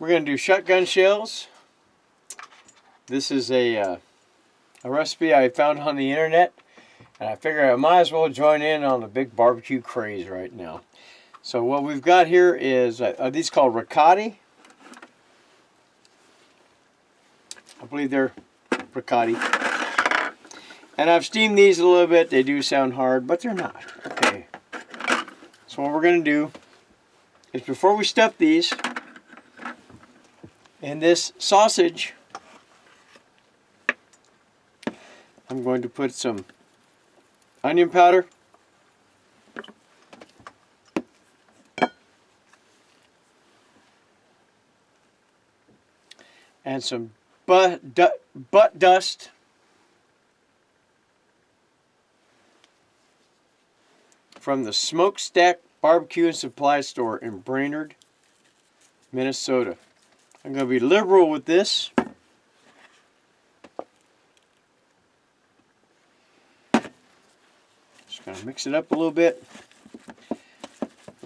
We're going to do shotgun shells. This is a recipe I found on the internet, and I figure I might as well join in on the big barbecue craze right now. So what we've got here is, are these called ricotti? I believe they're ricotti. And I've steamed these a little bit. They do sound hard, but they're not. Okay. So what we're going to do is, before we stuff these in this sausage, I'm going to put some onion powder, and some butt dust, from the Smokestack Barbecue and Supply Store in Brainerd, Minnesota. I'm going to be liberal with this. Just going to mix it up a little bit.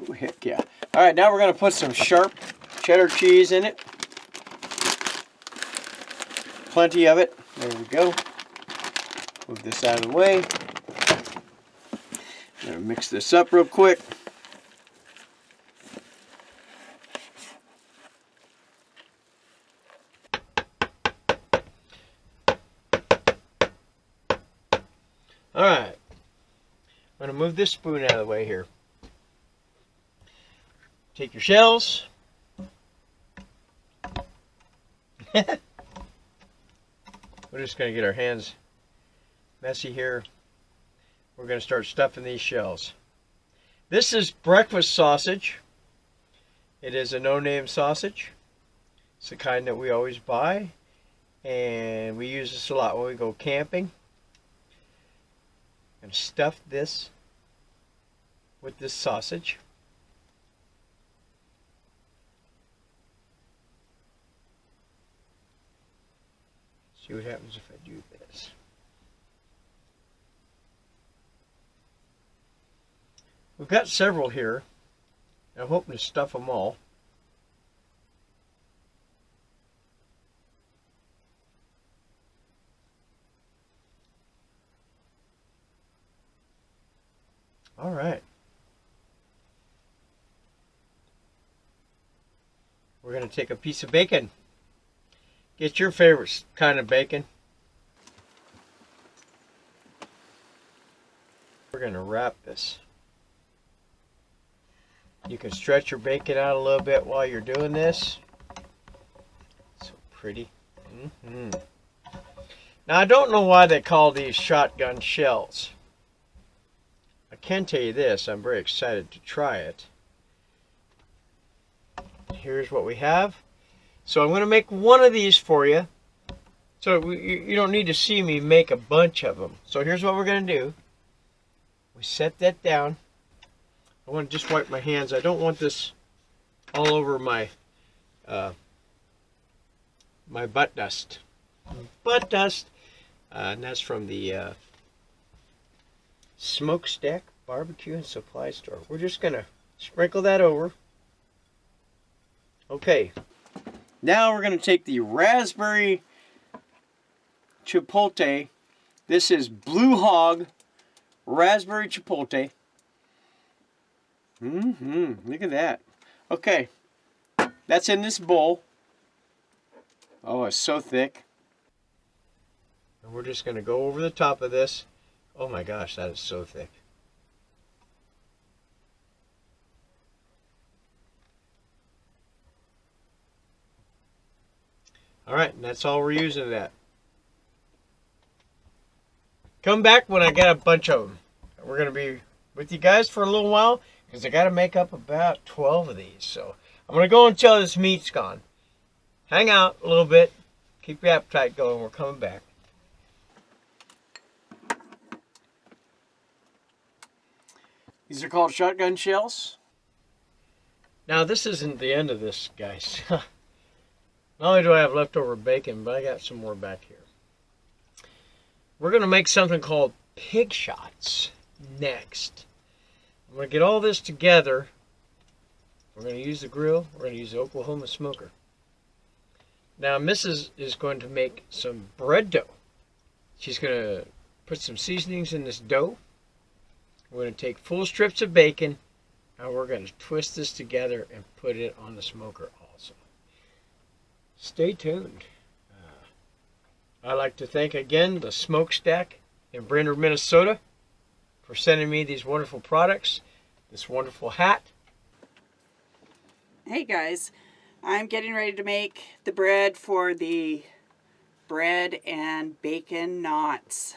Oh, heck yeah. Alright, now we're going to put some sharp cheddar cheese in it. Plenty of it. There we go. Move this out of the way. I'm going to mix this up real quick. Alright. I'm going to move this spoon out of the way here. Take your shells. We're just going to get our hands messy here. We're going to start stuffing these shells. This is breakfast sausage. It is a no-name sausage. It's the kind that we always buy, and we use this a lot when we go camping. I'm going to stuff this with this sausage. See what happens if I do this. We've got several here. I'm hoping to stuff them all. All right. We're going to take a piece of bacon. Get your favorite kind of bacon. We're going to wrap this. You can stretch your bacon out a little bit while you're doing this. So pretty. Now, I don't know why they call these shotgun shells. I can tell you this, I'm very excited to try it. Here's what we have. So I'm going to make one of these for you. So you don't need to see me make a bunch of them. So here's what we're going to do. We set that down. I want to just wipe my hands. I don't want this all over my my butt dust. Butt dust. And that's from the Smokestack Barbecue and Supply Store. We're just going to sprinkle that over. Okay. Now we're going to take the raspberry chipotle. This is Blue Hog raspberry chipotle. Look at that. Okay. That's in this bowl. Oh, it's so thick. And we're just going to go over the top of this. Oh my gosh, that is so thick. Alright, and that's all we're using of that. Come back when I get a bunch of them. We're going to be with you guys for a little while, because I got to make up about 12 of these. So I'm going to go until this meat's gone. Hang out a little bit. Keep your appetite going. We're coming back. These are called shotgun shells. Now this isn't the end of this, guys. Not only do I have leftover bacon, but I got some more back here. We're going to make something called pig shots next. I'm going to get all this together. We're going to use the grill. We're going to use the Oklahoma smoker. Now Mrs. is going to make some bread dough. She's going to put some seasonings in this dough. We're going to take full strips of bacon, and we're going to twist this together and put it on the smoker also. Stay tuned. I'd like to thank again the Smokestack in Brainerd, Minnesota for sending me these wonderful products, this wonderful hat. Hey guys, I'm getting ready to make the bread for the bread and bacon knots.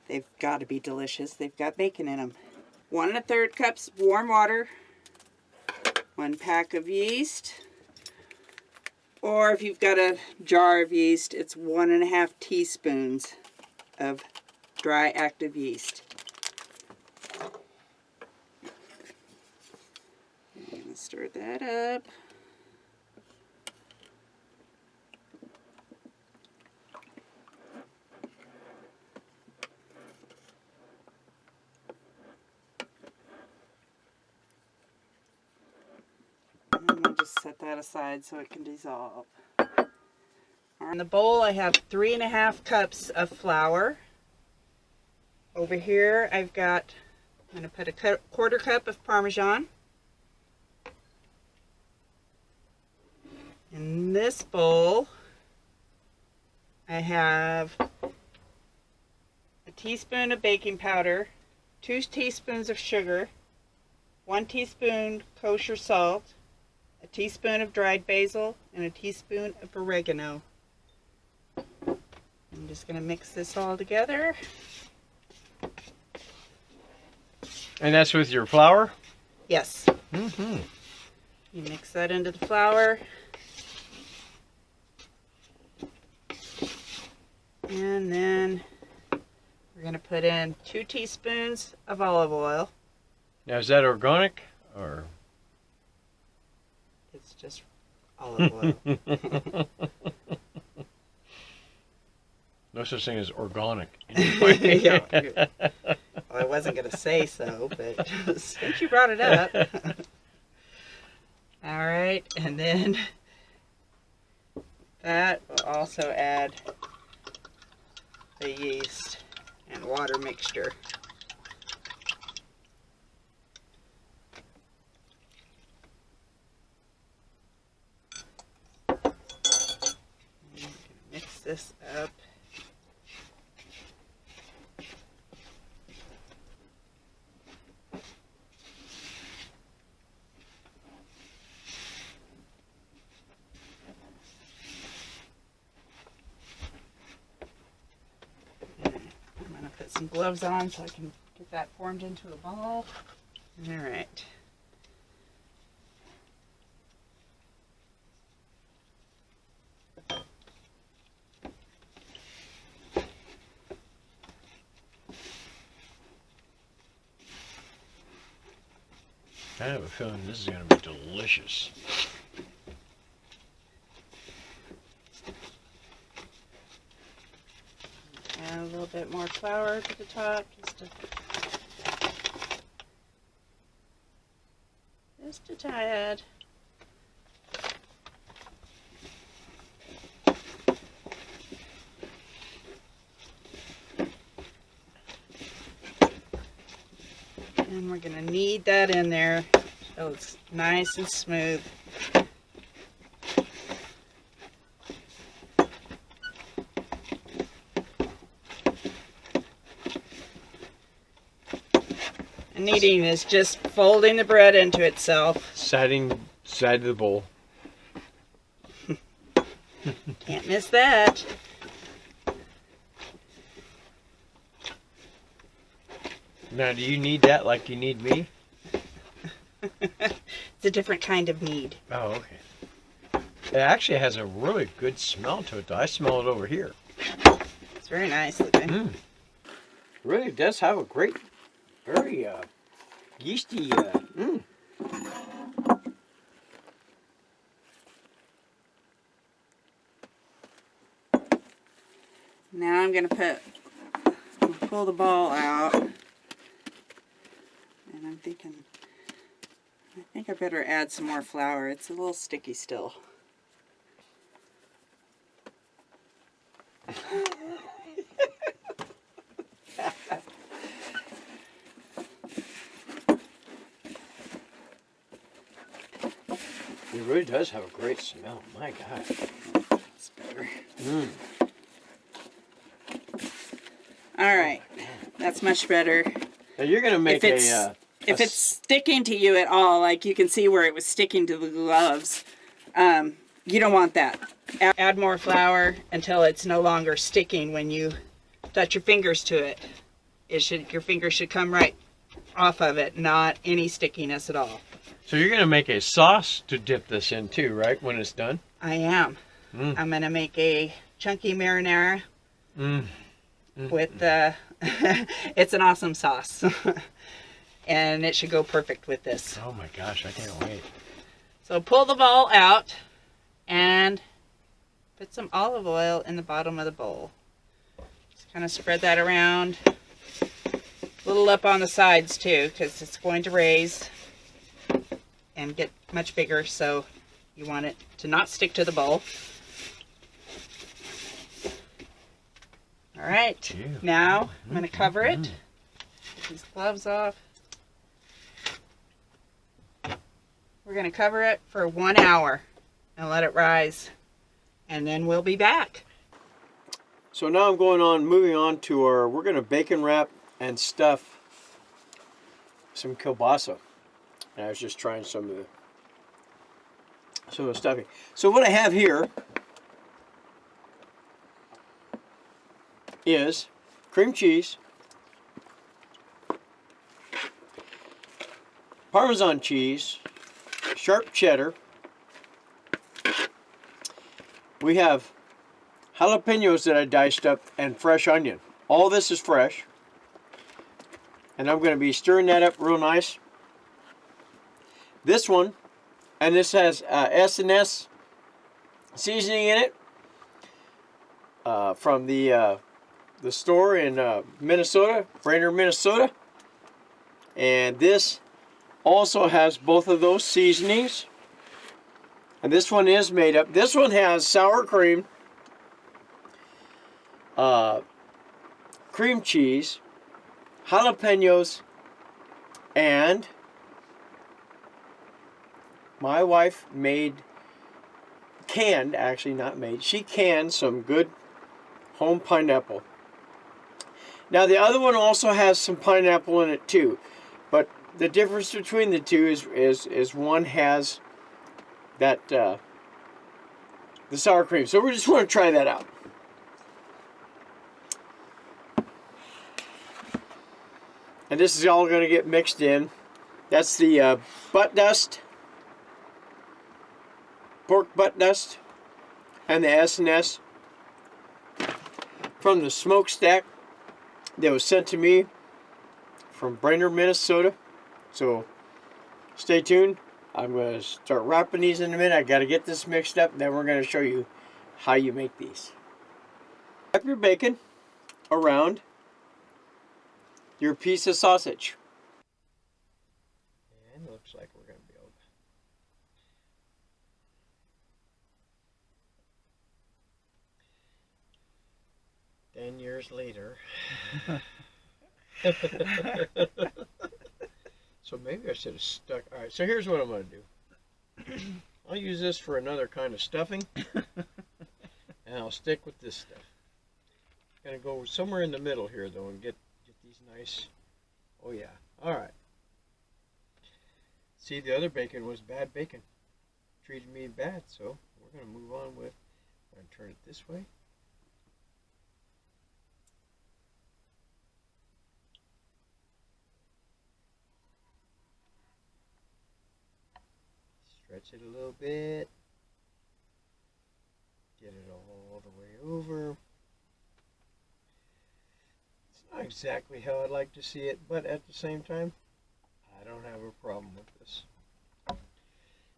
They've got to be delicious. They've got bacon in them. 1 1/3 cups warm water, 1 pack of yeast, or if you've got a jar of yeast, it's 1 1/2 teaspoons of dry active yeast. I'm going to stir that up. And we'll just set that aside so it can dissolve. In the bowl I have 3 1/2 cups of flour. Over here I've got, I'm going to put a 1/4 cup of Parmesan. In this bowl I have a teaspoon of baking powder, 2 teaspoons of sugar, 1 teaspoon kosher salt, a teaspoon of dried basil, and a teaspoon of oregano. I'm just going to mix this all together. And that's with your flour? Yes. Mm-hmm. You mix that into the flour. And then we're going to put in 2 teaspoons of olive oil. Now is that organic or? It's just olive oil. No such thing as organic. Anyway. Yeah. Well, I wasn't going to say so, but since you brought it up. All right, and then that will also add the yeast and water mixture. I'm going to mix this up. Put some gloves on so I can get that formed into a ball. All right. I have a feeling this is going to be delicious. Add a little bit more flour to the top, just a tad. And we're going to knead that in there so it's nice and smooth. Kneading is just folding the bread into itself. Side of the bowl. Can't miss that. Now, do you need that like you need me? It's a different kind of knead. Oh, okay. It actually has a really good smell to it, though. I smell it over here. It's very nice looking. Really does have a great, very yeasty. Now I'm going to pull the ball out. And I'm thinking, I think I better add some more flour. It's a little sticky still. It really does have a great smell. My God. That's better. Mm. All right. That's much better. Now you're going to make if it's sticking to you at all, like you can see where it was sticking to the gloves, you don't want that. Add more flour until it's no longer sticking when you touch your fingers to it. Your fingers should come right off of it, not any stickiness at all. So you're going to make a sauce to dip this in too, right, when it's done? I am. I'm going to make a chunky marinara with it's an awesome sauce. And it should go perfect with this. Oh my gosh, I can't wait. So pull the ball out and put some olive oil in the bottom of the bowl. Just kind of spread that around. A little up on the sides too, because it's going to raise and get much bigger, so you want it to not stick to the bowl. All right, now I'm going to cover it. Get these gloves off. We're going to cover it for 1 hour and let it rise, and then we'll be back. So now I'm moving on to we're going to bacon wrap and stuff some kielbasa. And I was just trying some of the stuffing. So what I have here is cream cheese, Parmesan cheese, sharp cheddar. We have jalapenos that I diced up and fresh onion. All this is fresh. And I'm going to be stirring that up real nice. This one, and this has S&S seasoning in it from the store in Minnesota, Brainerd, Minnesota. And this also has both of those seasonings. And this one is made up. This one has sour cream, cream cheese, jalapenos, and my wife she canned some good home pineapple. Now the other one also has some pineapple in it too, but the difference between the two is one has that the sour cream. So we just want to try that out. And this is all going to get mixed in. That's the butt dust, pork butt dust, and the S&S from the smokestack that was sent to me from Brainerd, Minnesota. So stay tuned. I'm going to start wrapping these in a minute. I got to get this mixed up, then we're going to show you how you make these. Wrap your bacon around your piece of sausage. And looks like we're going to be able to. 10 years later. So maybe I should have stuck. All right, so here's what I'm going to do. I'll use this for another kind of stuffing. And I'll stick with this stuff. I'm going to go somewhere in the middle here, though, and get these nice. Oh, yeah. All right. See, the other bacon was bad bacon. Treated me bad, so we're going to move on with. I'm going to turn it this way. Stretch it a little bit. Get it all the way over. It's not exactly how I'd like to see it, but at the same time, I don't have a problem with this.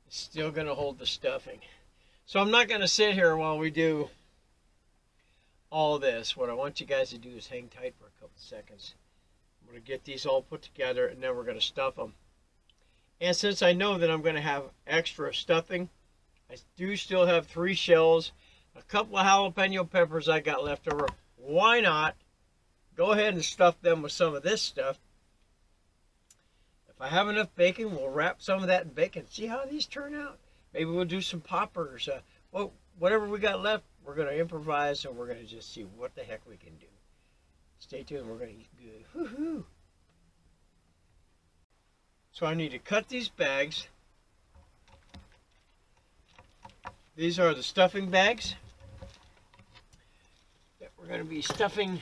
It's still going to hold the stuffing. So I'm not going to sit here while we do all this. What I want you guys to do is hang tight for a couple seconds. I'm going to get these all put together, and then we're going to stuff them. And since I know that I'm going to have extra stuffing, I do still have 3 shells, a couple of jalapeno peppers I got left over. Why not go ahead and stuff them with some of this stuff? If I have enough bacon, we'll wrap some of that in bacon. See how these turn out? Maybe we'll do some poppers. Well, whatever we got left, we're going to improvise and we're going to just see what the heck we can do. Stay tuned. We're going to eat good. Woohoo! So I need to cut these bags. These are the stuffing bags that we're going to be stuffing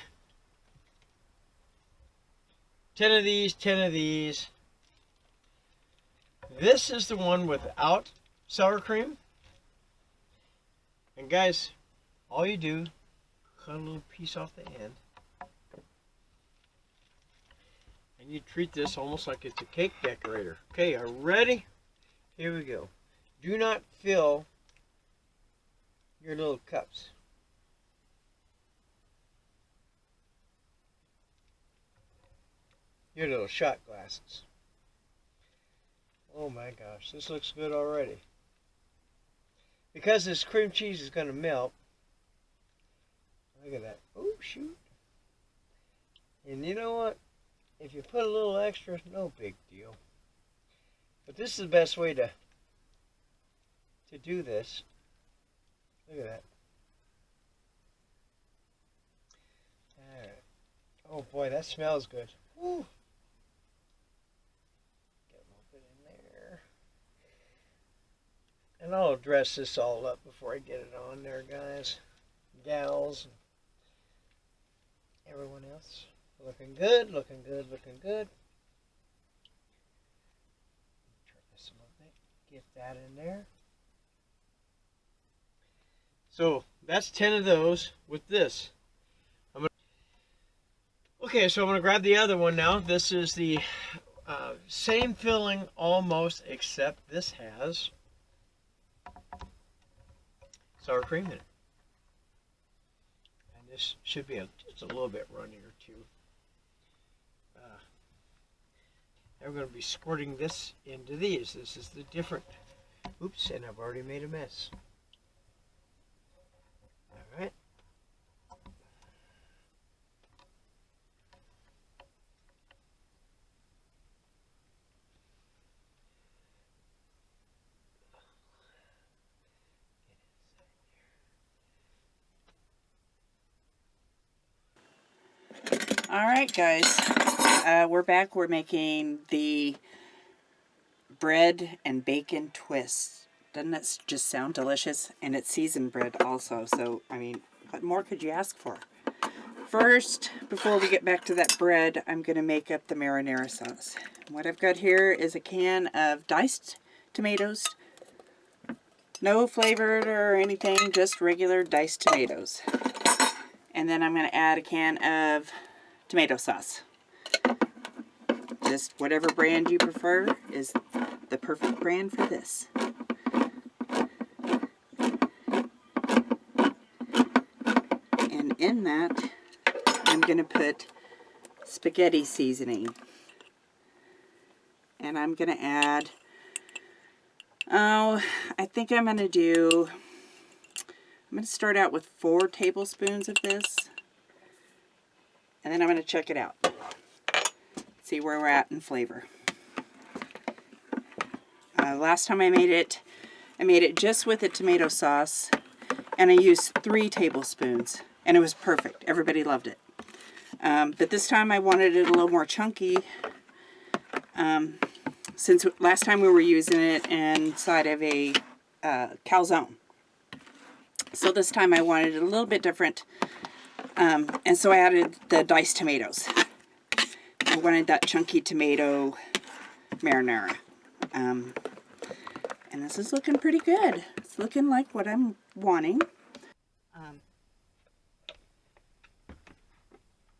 10 of these, 10 of these. This is the one without sour cream. And guys, all you do, cut a little piece off the end. And you treat this almost like it's a cake decorator. Okay, are you ready? Here we go. Do not fill your little cups. Your little shot glasses. Oh my gosh, this looks good already. Because this cream cheese is going to melt. Look at that. Oh, shoot. And you know what? If you put a little extra, no big deal. But this is the best way to do this. Look at that. Alright. Oh boy, that smells good. Woo. Get a little bit in there. And I'll dress this all up before I get it on there, guys. Gals. Everyone else. Looking good, looking good, looking good. Turn this a little bit. Get that in there. So that's 10 of those with this. Okay, so I'm going to grab the other one now. This is the same filling almost, except this has sour cream in it. And this should be just a little bit runnier too. And we're going to be squirting this into these. This is the different. Oops, and I've already made a mess. All right. All right, guys. We're back. We're making the bread and bacon twist. Doesn't that just sound delicious? And it's seasoned bread also. So, I mean, what more could you ask for? First, before we get back to that bread, I'm going to make up the marinara sauce. What I've got here is a can of diced tomatoes. No flavored or anything, just regular diced tomatoes. And then I'm going to add a can of tomato sauce. Just whatever brand you prefer is the perfect brand for this. And in that, I'm going to put spaghetti seasoning. And I'm going to add, I think I'm going to start out with 4 tablespoons of this. And then I'm going to check it out. See where we're at in flavor. Last time I made it just with the tomato sauce. And I used 3 tablespoons. And it was perfect. Everybody loved it. But this time I wanted it a little more chunky. Since last time we were using it inside of a calzone. So this time I wanted it a little bit different. And so I added the diced tomatoes. I wanted that chunky tomato marinara. And this is looking pretty good. It's looking like what I'm wanting. I'm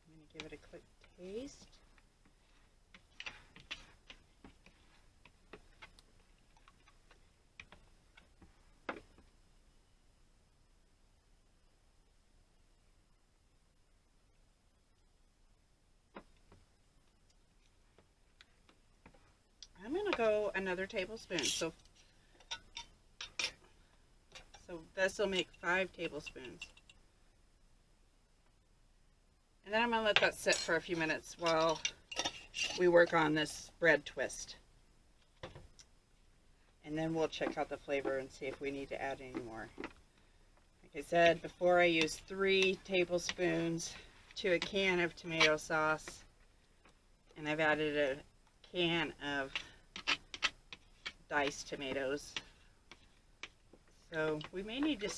going to give it a quick taste. I'm going to go another tablespoon. So this will make 5 tablespoons. And then I'm going to let that sit for a few minutes while we work on this bread twist. And then we'll check out the flavor and see if we need to add any more. Like I said before, I use 3 tablespoons to a can of tomato sauce. And I've added a can of diced tomatoes. So we may need to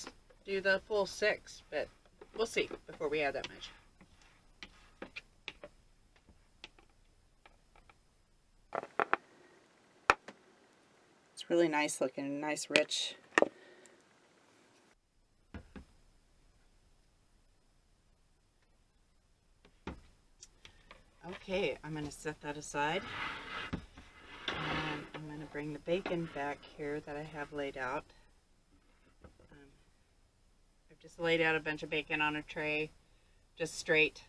do the full 6, but we'll see before we add that much. It's really nice looking, nice rich. Okay, I'm going to set that aside. And I'm going to bring the bacon back here that I have laid out. I've just laid out a bunch of bacon on a tray, just straight.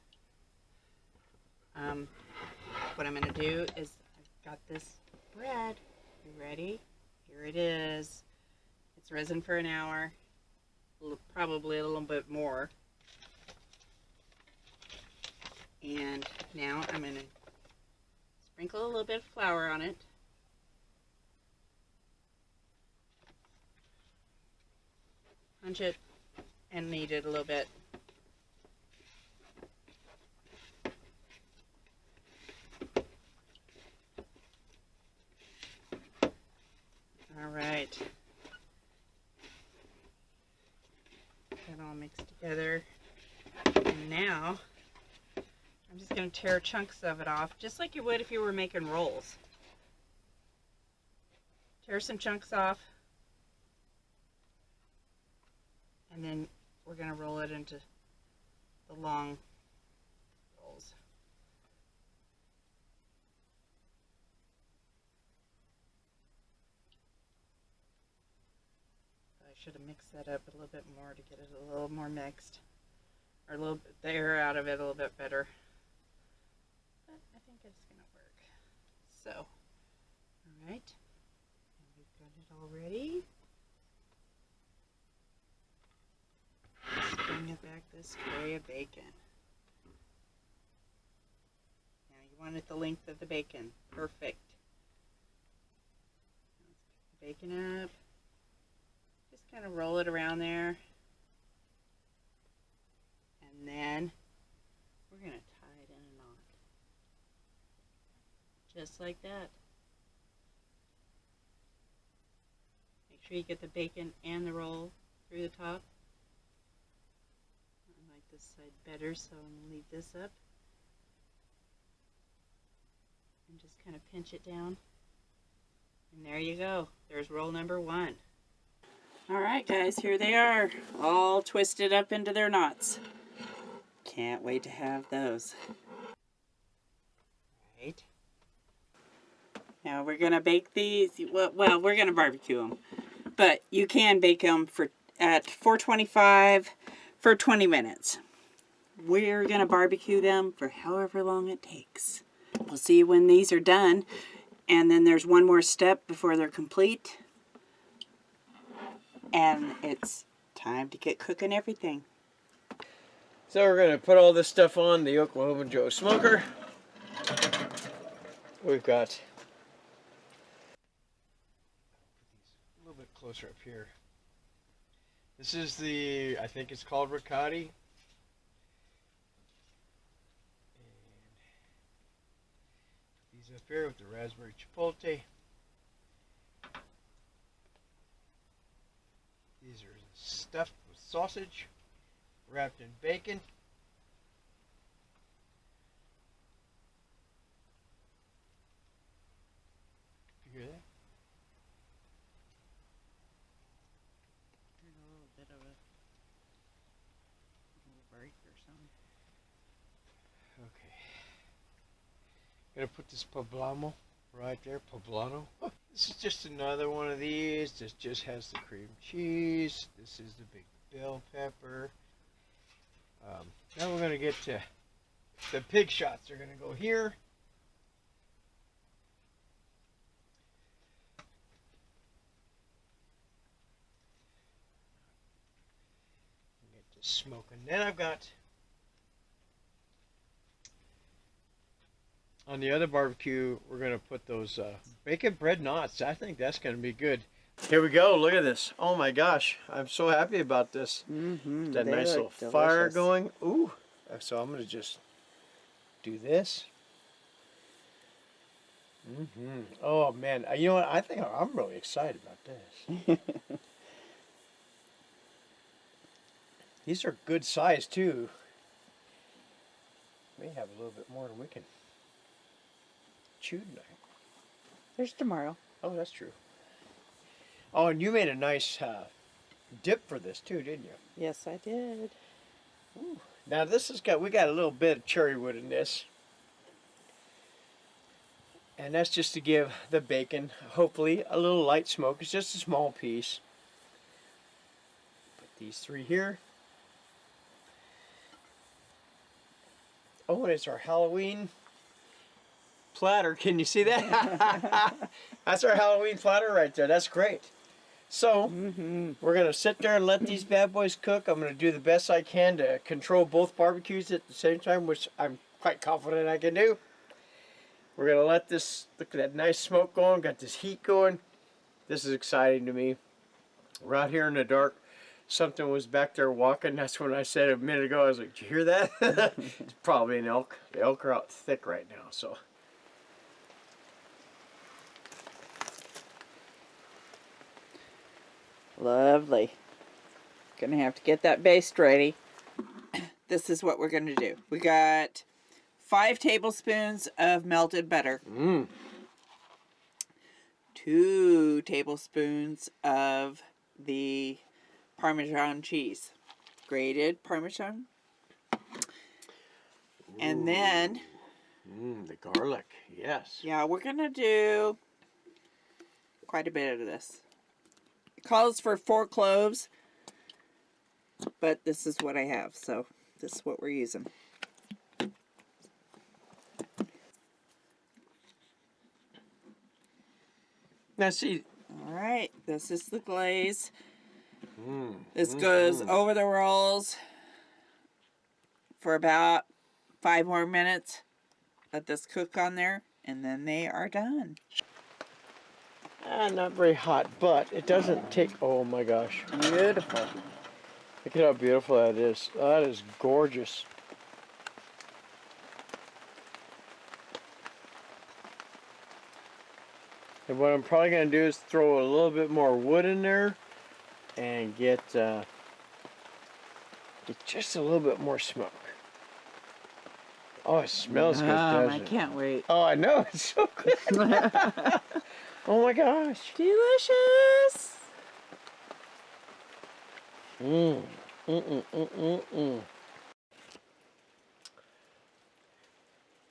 What I'm going to do is I've got this bread. You ready? Here it is. It's risen for an hour, probably a little bit more. And now I'm going to sprinkle a little bit of flour on it. Punch it and knead it a little bit. All right. That all mixed together. And now I'm just going to tear chunks of it off, just like you would if you were making rolls. Tear some chunks off. And then we're going to roll it into the long rolls. I should have mixed that up a little bit more to get it a little more mixed. Or a little bit, the air out of it a little bit better. But I think it's going to work. So, alright. And we've got it all ready. Let's bring it back this tray of bacon. Now you want it the length of the bacon. Perfect. Let's pick the bacon up. Just kind of roll it around there. And then we're going to tie it in a knot. Just like that. Make sure you get the bacon and the roll through the top. I like this side better, so I'm going to leave this up. And just kind of pinch it down. And there you go. There's roll number 1. Alright guys, here they are. All twisted up into their knots. Can't wait to have those. Right. Now we're going to bake these. Well, we're going to barbecue them. But you can bake them at 425 for 20 minutes. We're going to barbecue them for however long it takes. We'll see when these are done. And then there's one more step before they're complete. And it's time to get cooking everything. So we're going to put all this stuff on the Oklahoma Joe smoker. We've got a little bit closer up here. This is the, I think it's called ricotta. And these up here with the raspberry chipotle. These are stuffed with sausage, wrapped in bacon. You hear that? There's a little bit of a break or something. Okay. Gonna put this poblano right there, poblano. Oh, this is just another one of these. This just has the cream cheese. This is the big bell pepper. Now we're gonna get to the pig shots. They're gonna go here. Get to smoking. Then I've got on the other barbecue, we're gonna put those Bacon bread knots. I think that's going to be good. Here we go. Look at this. Oh my gosh. I'm so happy about this. Mm-hmm. That nice little fire going. Ooh. So I'm going to just do this. Oh man. You know what? I think I'm really excited about this. These are good size too. May have a little bit more than we can chew tonight. There's tomorrow. Oh, that's true. Oh, and you made a nice dip for this too, didn't you? Yes, I did. Ooh. Now this has got, we got a little bit of cherry wood in this. And that's just to give the bacon, hopefully, a little light smoke. It's just a small piece. Put these three here. Oh, and it's our Halloween platter. Can you see that? That's our Halloween platter right there. That's great. So, we're going to sit there and let these bad boys cook. I'm going to do the best I can to control both barbecues at the same time, which I'm quite confident I can do. We're going to let this, look at that nice smoke going, got this heat going. This is exciting to me. We're out here in the dark. Something was back there walking. That's when I said a minute ago, I was like, did you hear that? It's probably an elk. The elk are out thick right now, so. Lovely. Gonna have to get that baste ready. This is what we're gonna do. We got 5 tablespoons of melted butter. 2 tablespoons of the Parmesan cheese. Grated Parmesan. And then... the garlic, yes. Yeah, we're gonna do quite a bit of this. It calls for 4 cloves, but this is what I have, so this is what we're using. Now see. All right, this is the glaze. This goes over the rolls for about 5 more minutes. Let this cook on there, and then they are done. Not very hot, but it doesn't take, oh my gosh. Beautiful. Look at how beautiful that is. That is gorgeous. And what I'm probably going to do is throw a little bit more wood in there and get just a little bit more smoke. Oh, it smells good, doesn't I it? can't wait. Oh, I know. It's so good. Oh my gosh. Delicious.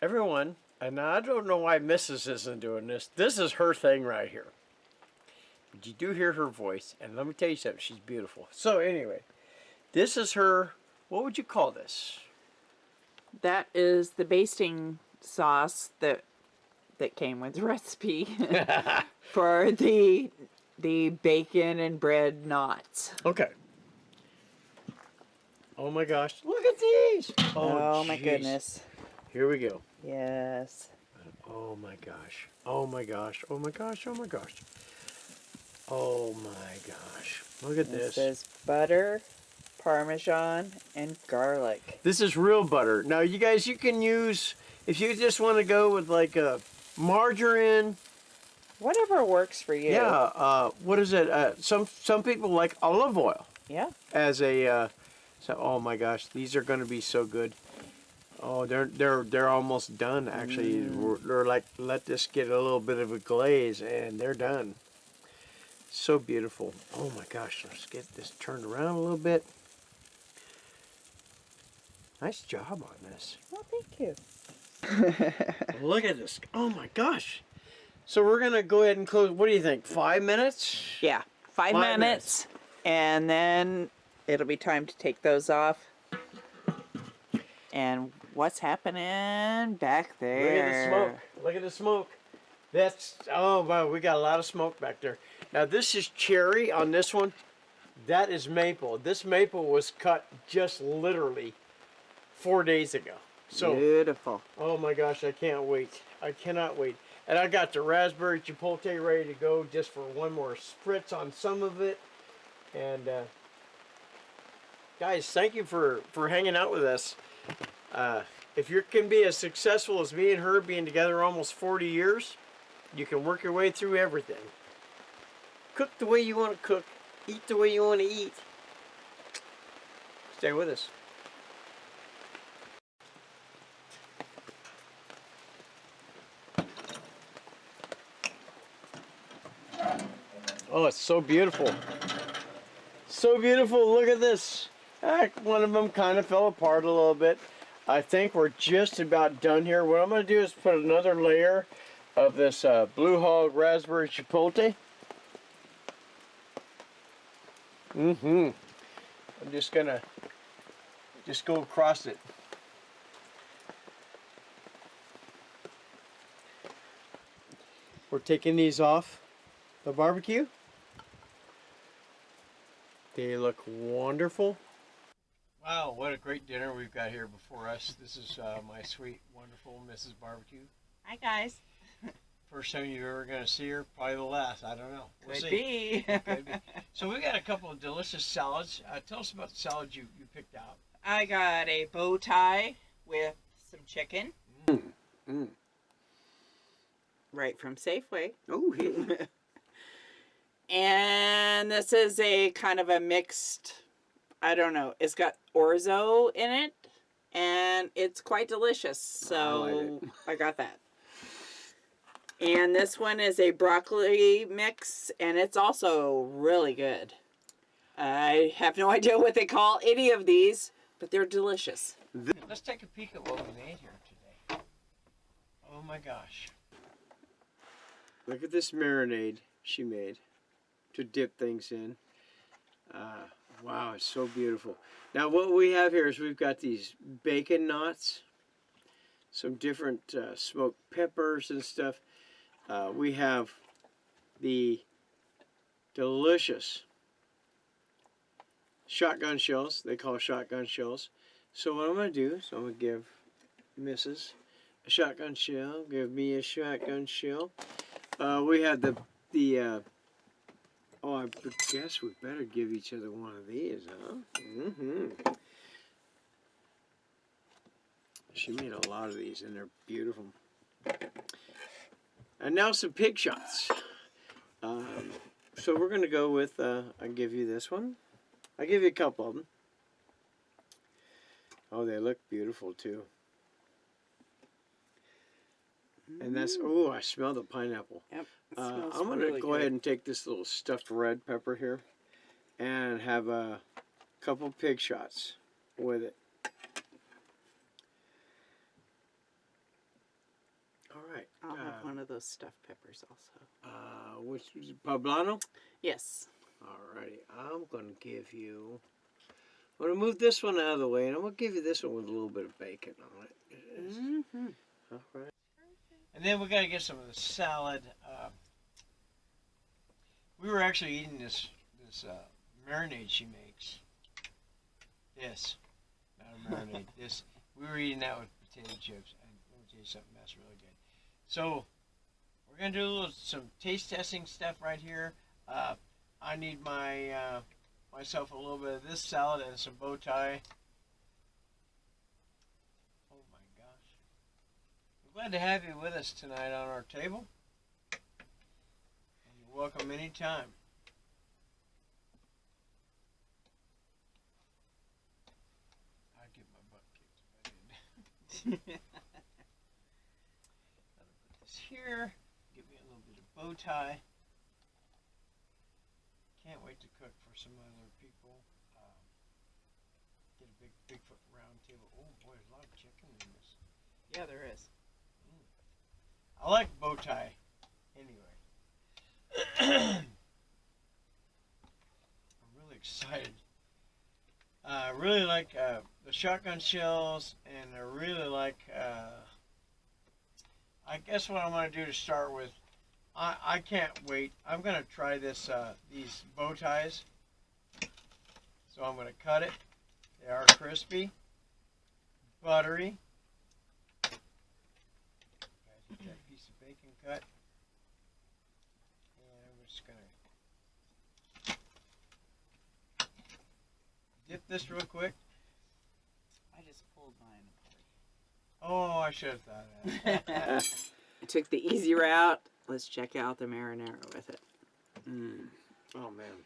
Everyone, and I don't know why Mrs. isn't doing this. This is her thing right here. But you do hear her voice, and let me tell you something. She's beautiful. So anyway, this is her, what would you call this? That is the basting sauce that came with the recipe for the bacon and bread knots. Okay. Oh my gosh, look at these. Oh my jeez. goodness. Here we go. Yes. Oh my gosh. Oh my gosh. Oh my gosh. Oh my gosh. Oh my gosh. Look at this. This is butter, Parmesan, and garlic. This is real butter. Now you guys, you can use, if you just want to go with like a margarine. Whatever works for you. Yeah, what is it? Some people like olive oil. Yeah. As a, so, oh my gosh, these are going to be so good. Oh, they're almost done actually. They're like, let this get a little bit of a glaze and they're done. So beautiful. Oh my gosh, let's get this turned around a little bit. Nice job on this. Well, thank you. Look at this. Oh my gosh. So we're going to go ahead and close. What do you think? 5 minutes? Yeah, 5 minutes. And then it'll be time to take those off. And what's happening back there? Look at the smoke. Look at the smoke. That's, oh wow, we got a lot of smoke back there. Now this is cherry on this one. That is maple. This maple was cut just literally 4 days ago. So beautiful. oh my gosh, I can't wait. I cannot wait. And I got the raspberry chipotle ready to go just for one more spritz on some of it. And guys, thank you for hanging out with us. If you can be as successful as me and her being together almost 40 years, you can work your way through everything. Cook the way you want to cook. Eat the way you want to eat. Stay with us. Oh, it's so beautiful. So beautiful. Look at this. One of them kind of fell apart a little bit. I think we're just about done here. What I'm going to do is put another layer of this Blue Hog Raspberry Chipotle. I'm just going to go across it. We're taking these off the barbecue. They look wonderful. Wow, what a great dinner we've got here before us. This is my sweet, wonderful Mrs. Barbecue. Hi, guys. First time you're ever going to see her, probably the last. I don't know. We'll Could see. be. Could be. So we got a couple of delicious salads. Tell us about the salad you picked out. I got a bow tie with some chicken. Right from Safeway. Oh, yeah. And this is a kind of a mixed, I don't know, it's got orzo in it, and it's quite delicious, so I got that. And this one is a broccoli mix, and it's also really good. I have no idea what they call any of these, but they're delicious. Let's take a peek at what we made here today. Oh my gosh. Look at this marinade she made to dip things in. Wow, it's so beautiful. Now what we have here is we've got these bacon knots, some different smoked peppers and stuff. We have the delicious shotgun shells. They call shotgun shells. So what I'm going to do is I'm going to give Mrs. a shotgun shell, give me a shotgun shell. We have oh, I guess we better give each other one of these, huh? She made a lot of these, and they're beautiful. And now some pig shots. So we're going to go with, I'll give you this one. I'll give you a couple of them. Oh, they look beautiful, too. And that's, oh, I smell the pineapple. Yep. I'm going to go ahead and take this little stuffed red pepper here and have a couple pig shots with it. All right. I'll have one of those stuffed peppers also. Which is poblano? Yes. All righty. I'm going to give you, I'm going to move this one out of the way, and I'm going to give you this one with a little bit of bacon on it. All right. And then we got to get some of the salad. We were actually eating this marinade she makes. This, not a marinade. This, we were eating that with potato chips, and let me tell you something, that's really good. So we're gonna do some taste testing stuff right here. I need myself a little bit of this salad and some bow tie. Glad to have you with us tonight on our table. And you're welcome anytime. I'd get my butt kicked if I did. I'll put this here. Give me a little bit of bow tie. Can't wait to cook for some other people. Get a big Bigfoot round table. Oh boy, there's a lot of chicken in this. Yeah, there is. I like bow tie, anyway. I'm really excited. I really like the shotgun shells, and I really like, I guess what I'm going to do to start with, I can't wait. I'm going to try this, these bow ties. So I'm going to cut it. They are crispy, buttery. cut. And we're just gonna dip this real quick. I just pulled mine apart. Oh, I should have thought of that. I took the easy route. Let's check out the marinara with it. Oh man.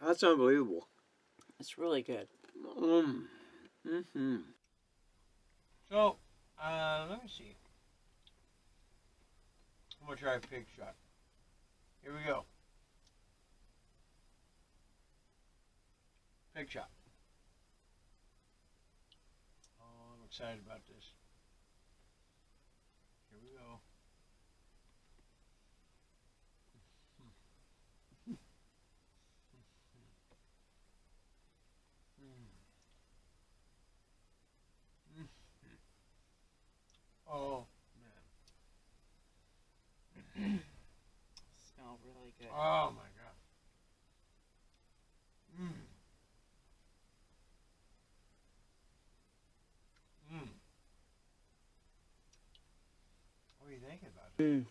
That's unbelievable. It's really good. So, let me see. I'm gonna try a pig shot. Here we go. Pig shot. Oh, I'm excited about this. Here we go. Oh, man. Smell really good. Oh, my God. What are you thinking about it?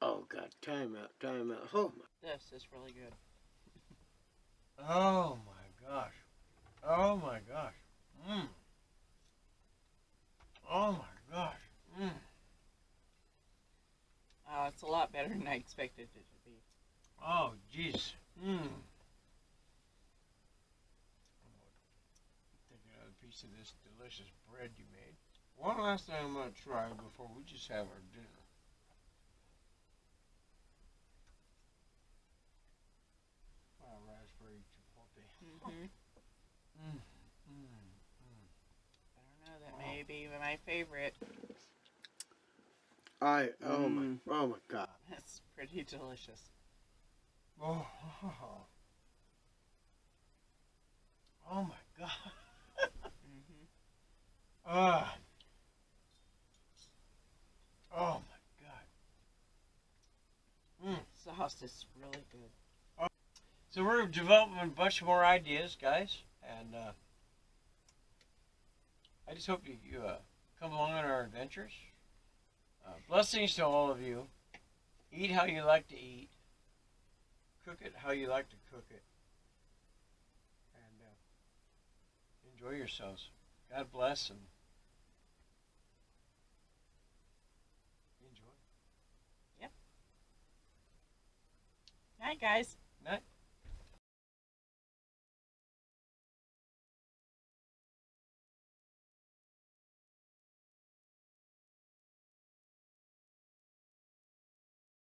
Oh, God. Time out. Oh, my. This is really good. Oh, my gosh. Oh, my gosh. Oh, my gosh. Oh, it's a lot better than I expected it to be. Oh, jeez. Take another piece of this delicious bread you made. One last thing I'm going to try before we just have our dinner. Wow, raspberry chipotle. I don't know, that may be my favorite. Oh my God. That's pretty delicious. Oh my God. Oh my God. Sauce is really good. So we're developing a bunch more ideas, guys, and I just hope you come along on our adventures. Blessings to all of you. Eat how you like to eat. Cook it how you like to cook it. And enjoy yourselves. God bless and enjoy. Yep. Night, guys. Night.